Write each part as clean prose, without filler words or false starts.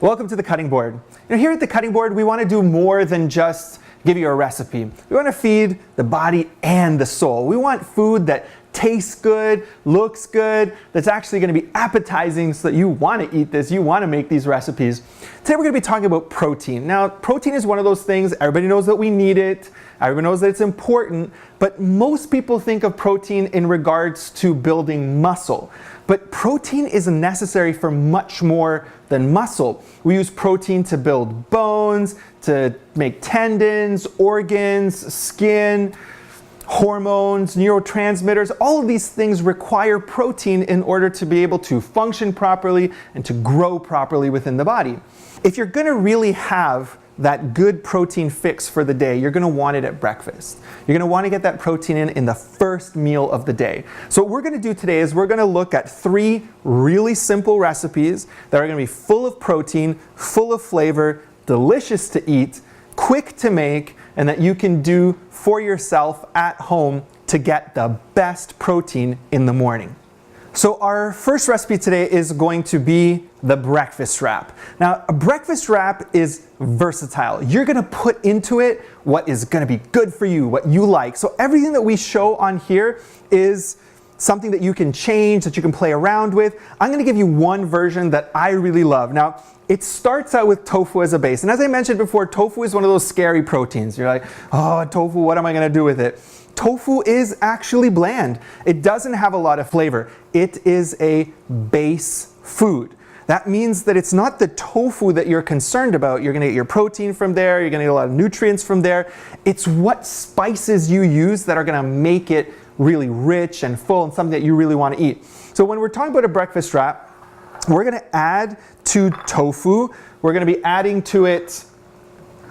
Welcome to the cutting board. Here at the cutting board, we want to do more than just give you a recipe. We want to feed the body and the soul. We want food that tastes good, looks good, that's actually going to be appetizing so that you want to eat this, you want to make these recipes. Today we're going to be talking about protein. Now, protein is one of those things, everybody knows that we need it, everybody knows that it's important, but most people think of protein in regards to building muscle. But protein is necessary for much more than muscle. We use protein to build bones, to make tendons, organs, skin, hormones, neurotransmitters. All of these things require protein in order to be able to function properly and to grow properly within the body. If you're going to really have that good protein fix for the day, you're going to want it at breakfast. You're going to want to get that protein in the first meal of the day. So what we're going to do today is we're going to look at 3 really simple recipes that are going to be full of protein, full of flavor, delicious to eat, quick to make, and that you can do for yourself at home to get the best protein in the morning. So our first recipe today is going to be the breakfast wrap. Now, a breakfast wrap is versatile. You're going to put into it what is going to be good for you, what you like. So everything that we show on here is something that you can change, that you can play around with. I'm going to give you one version that I really love. Now, it starts out with tofu as a base. And as I mentioned before, tofu is one of those scary proteins. You're like, oh, tofu, what am I going to do with it? Tofu is actually bland. It doesn't have a lot of flavor. It is a base food. That means that it's not the tofu that you're concerned about. You're going to get your protein from there. You're going to get a lot of nutrients from there. It's what spices you use that are going to make it really rich and full and something that you really want to eat. So when we're talking about a breakfast wrap, we're going to add to tofu, we're going to be adding to it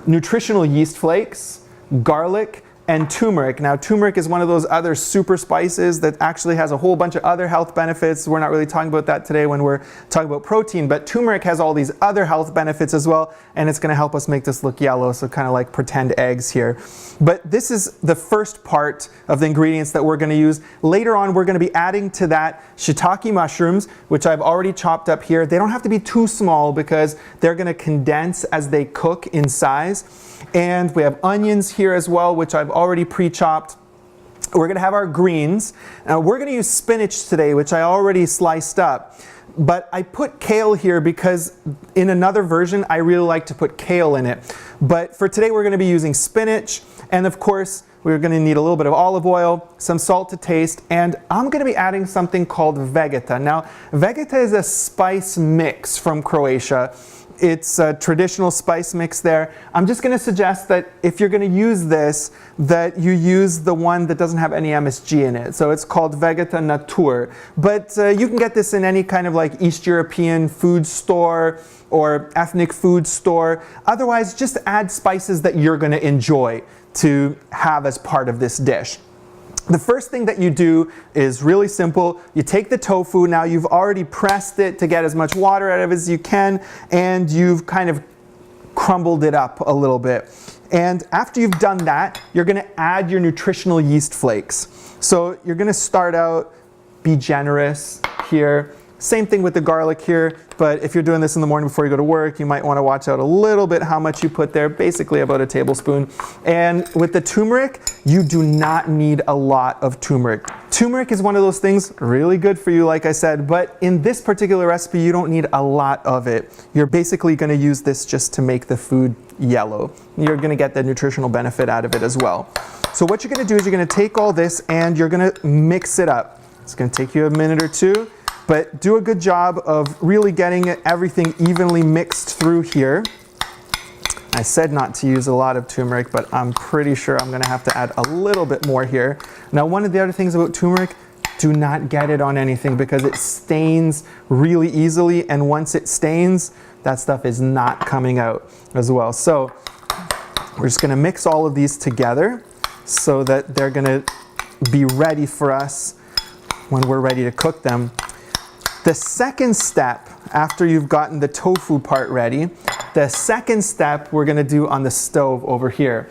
nutritional yeast flakes, garlic, and turmeric. Now, turmeric is one of those other super spices that actually has a whole bunch of other health benefits. We're not really talking about that today when we're talking about protein, but turmeric has all these other health benefits as well, and it's going to help us make this look yellow, so kind of like pretend eggs here. But this is the first part of the ingredients that we're going to use. Later on, we're going to be adding to that shiitake mushrooms, which I've already chopped up here. They don't have to be too small because they're going to condense as they cook in size. And we have onions here as well, which I've already pre-chopped. We're going to have our greens. Now we're going to use spinach today, which I already sliced up. But I put kale here because in another version, I really like to put kale in it. But for today, we're going to be using spinach. And of course, we're going to need a little bit of olive oil, some salt to taste, and I'm going to be adding something called Vegeta. Now, Vegeta is a spice mix from Croatia. It's a traditional spice mix there. I'm just going to suggest that if you're going to use this, that you use the one that doesn't have any MSG in it. So it's called Vegeta Natur. But you can get this in any kind of like East European food store or ethnic food store. Otherwise, just add spices that you're going to enjoy to have as part of this dish. The first thing that you do is really simple. You take the tofu, now you've already pressed it to get as much water out of it as you can, and you've kind of crumbled it up a little bit. And after you've done that, you're going to add your nutritional yeast flakes. So you're going to start out, be generous here. Same thing with the garlic here, but if you're doing this in the morning before you go to work, you might want to watch out a little bit how much you put there, basically about a tablespoon. And with the turmeric, you do not need a lot of turmeric. Turmeric is one of those things really good for you, like I said, but in this particular recipe, you don't need a lot of it. You're basically going to use this just to make the food yellow. You're going to get the nutritional benefit out of it as well. So what you're going to do is you're going to take all this and you're going to mix it up. It's going to take you a minute or two. But do a good job of really getting everything evenly mixed through here. I said not to use a lot of turmeric, but I'm pretty sure I'm going to have to add a little bit more here. Now, one of the other things about turmeric, do not get it on anything because it stains really easily. And once it stains, that stuff is not coming out as well. So we're just going to mix all of these together so that they're going to be ready for us when we're ready to cook them. The second step, after you've gotten the tofu part ready, the second step we're going to do on the stove over here.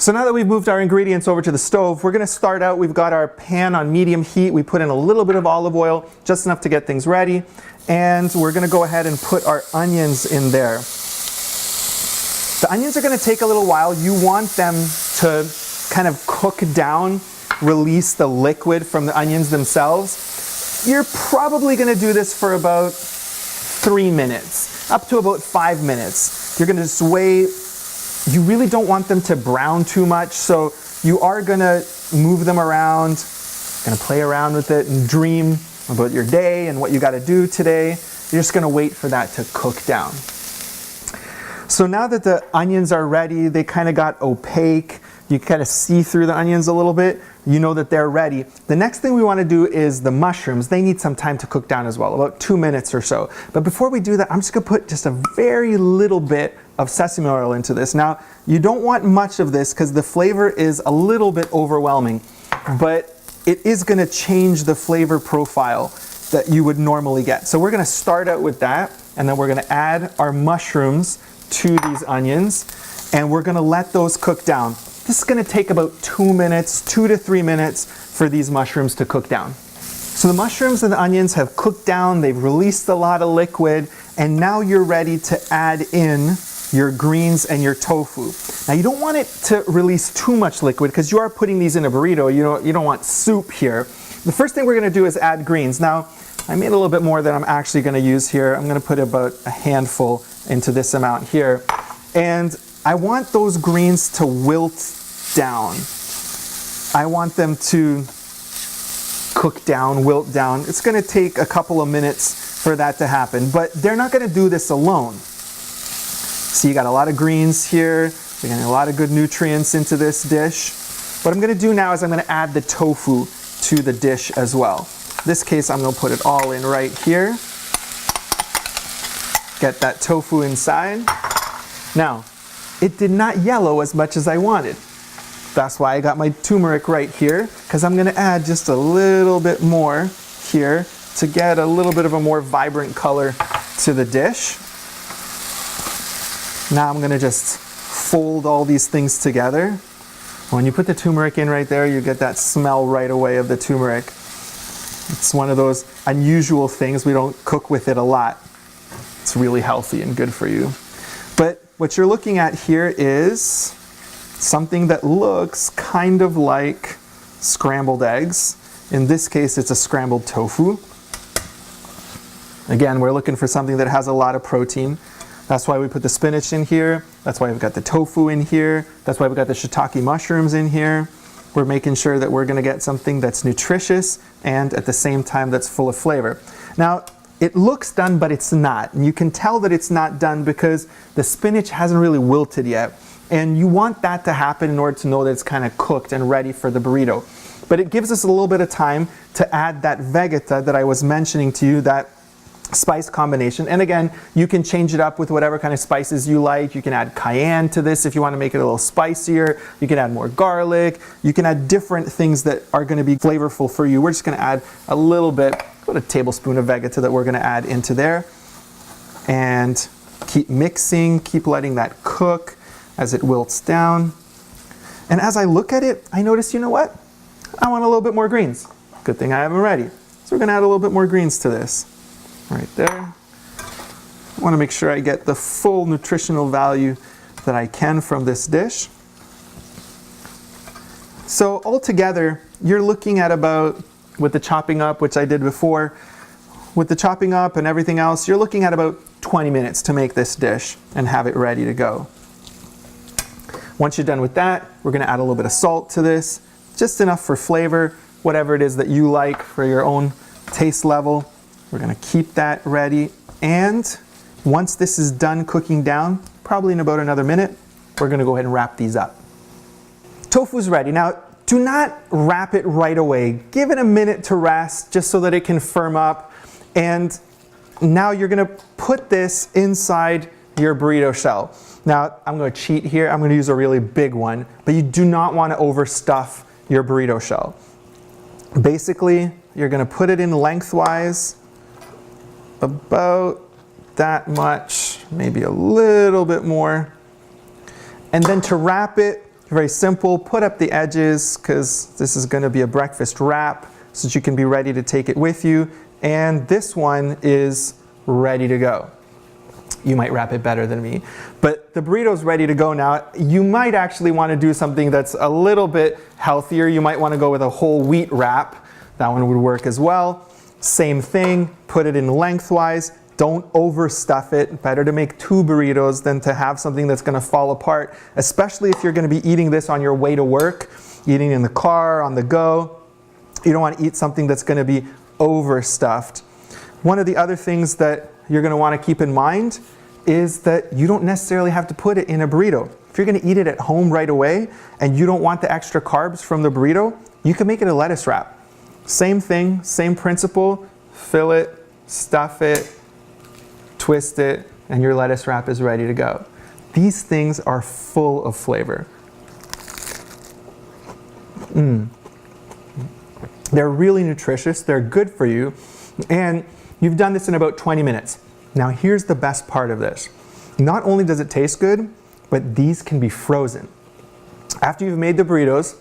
So now that we've moved our ingredients over to the stove, we're gonna start out, we've got our pan on medium heat. We put in a little bit of olive oil, just enough to get things ready. And we're gonna go ahead and put our onions in there. The onions are gonna take a little while. You want them to kind of cook down, release the liquid from the onions themselves. You're probably gonna do this for about 3 minutes, up to about 5 minutes. You're gonna just wait. You really don't want them to brown too much, so you are gonna move them around, gonna play around with it and dream about your day and what you gotta do today. You're just gonna wait for that to cook down. So now that the onions are ready, they kind of got opaque, you kind of see through the onions a little bit, you know that they're ready. The next thing we want to do is the mushrooms. They need some time to cook down as well, about 2 minutes or so. But before we do that, I'm just going to put just a very little bit of sesame oil into this. Now, you don't want much of this because the flavor is a little bit overwhelming, but it is going to change the flavor profile that you would normally get. So we're going to start out with that, and then we're going to add our mushrooms to these onions, and we're going to let those cook down. This is going to take about 2 minutes, 2 to 3 minutes for these mushrooms to cook down. So the mushrooms and the onions have cooked down, they've released a lot of liquid, and now you're ready to add in your greens and your tofu. Now you don't want it to release too much liquid because you are putting these in a burrito. You don't want soup here. The first thing we're going to do is add greens. Now I made a little bit more than I'm actually going to use here. I'm going to put about a handful into this amount here. And I want those greens to wilt down. I want them to cook down, wilt down. It's going to take a couple of minutes for that to happen, but they're not going to do this alone. So you got a lot of greens here. You're getting a lot of good nutrients into this dish. What I'm going to do now is I'm going to add the tofu to the dish as well. In this case, I'm going to put it all in right here. Get that tofu inside. Now, it did not yellow as much as I wanted. That's why I got my turmeric right here, because I'm going to add just a little bit more here to get a little bit of a more vibrant color to the dish. Now I'm going to just fold all these things together. When you put the turmeric in right there, you get that smell right away of the turmeric. It's one of those unusual things. We don't cook with it a lot. It's really healthy and good for you. But what you're looking at here is something that looks kind of like scrambled eggs. In this case, it's a scrambled tofu. Again, we're looking for something that has a lot of protein. That's why we put the spinach in here. That's why we've got the tofu in here. That's why we've got the shiitake mushrooms in here. We're making sure that we're going to get something that's nutritious and at the same time that's full of flavor. Now, it looks done, but it's not. And you can tell that it's not done because the spinach hasn't really wilted yet. And you want that to happen in order to know that it's kind of cooked and ready for the burrito. But it gives us a little bit of time to add that vegeta that I was mentioning to you, that spice combination. And again, you can change it up with whatever kind of spices you like. You can add cayenne to this if you want to make it a little spicier. You can add more garlic. You can add different things that are going to be flavorful for you. We're just going to add a little bit, about a tablespoon of vegeta that we're going to add into there. And keep mixing, keep letting that cook as it wilts down. And as I look at it, I notice, you know what? I want a little bit more greens. Good thing I have them ready. So we're going to add a little bit more greens to this. Right there. I want to make sure I get the full nutritional value that I can from this dish. So altogether, you're looking at about, with the chopping up, which I did before, with the chopping up and everything else, you're looking at about 20 minutes to make this dish and have it ready to go. Once you're done with that, we're going to add a little bit of salt to this, just enough for flavor, whatever it is that you like for your own taste level. We're going to keep that ready, and once this is done cooking down, probably in about another minute, we're going to go ahead and wrap these up. Tofu's ready. Now, do not wrap it right away. Give it a minute to rest just so that it can firm up, and now you're going to put this inside your burrito shell. Now, I'm going to cheat here. I'm going to use a really big one, but you do not want to overstuff your burrito shell. Basically, you're going to put it in lengthwise, about that much, maybe a little bit more. And then to wrap it, Very simple. Put up the edges because this is going to be a breakfast wrap so that you can be ready to take it with you. And this one is ready to go. You might wrap it better than me. But the burrito's ready to go now. You might actually want to do something that's a little bit healthier. You might want to go with a whole wheat wrap. That one would work as well. Same thing, put it in lengthwise. Don't overstuff it. Better to make 2 burritos than to have something that's going to fall apart, especially if you're going to be eating this on your way to work, eating in the car, on the go. You don't want to eat something that's going to be overstuffed. One of the other things that you're going to want to keep in mind is that you don't necessarily have to put it in a burrito. If you're going to eat it at home right away and you don't want the extra carbs from the burrito, you can make it a lettuce wrap. Same thing, same principle, fill it, stuff it, twist it, and your lettuce wrap is ready to go. These things are full of flavor. They're really nutritious, they're good for you, and you've done this in about 20 minutes. Now here's the best part of this. Not only does it taste good, but these can be frozen. After you've made the burritos,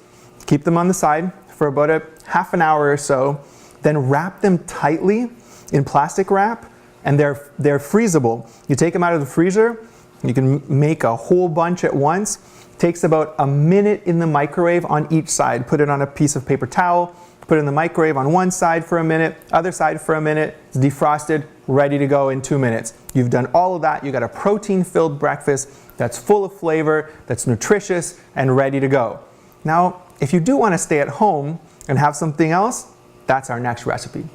keep them on the side for about a half an hour or so, then wrap them tightly in plastic wrap, and they're freezable. You take them out of the freezer, you can make a whole bunch at once. Takes about a minute in the microwave on each side. Put it on a piece of paper towel, put it in the microwave on one side for a minute, other side for a minute, it's defrosted, ready to go in 2 minutes. You've done all of that, you got a protein-filled breakfast that's full of flavor, that's nutritious, and ready to go. Now, if you do want to stay at home and have something else, that's our next recipe.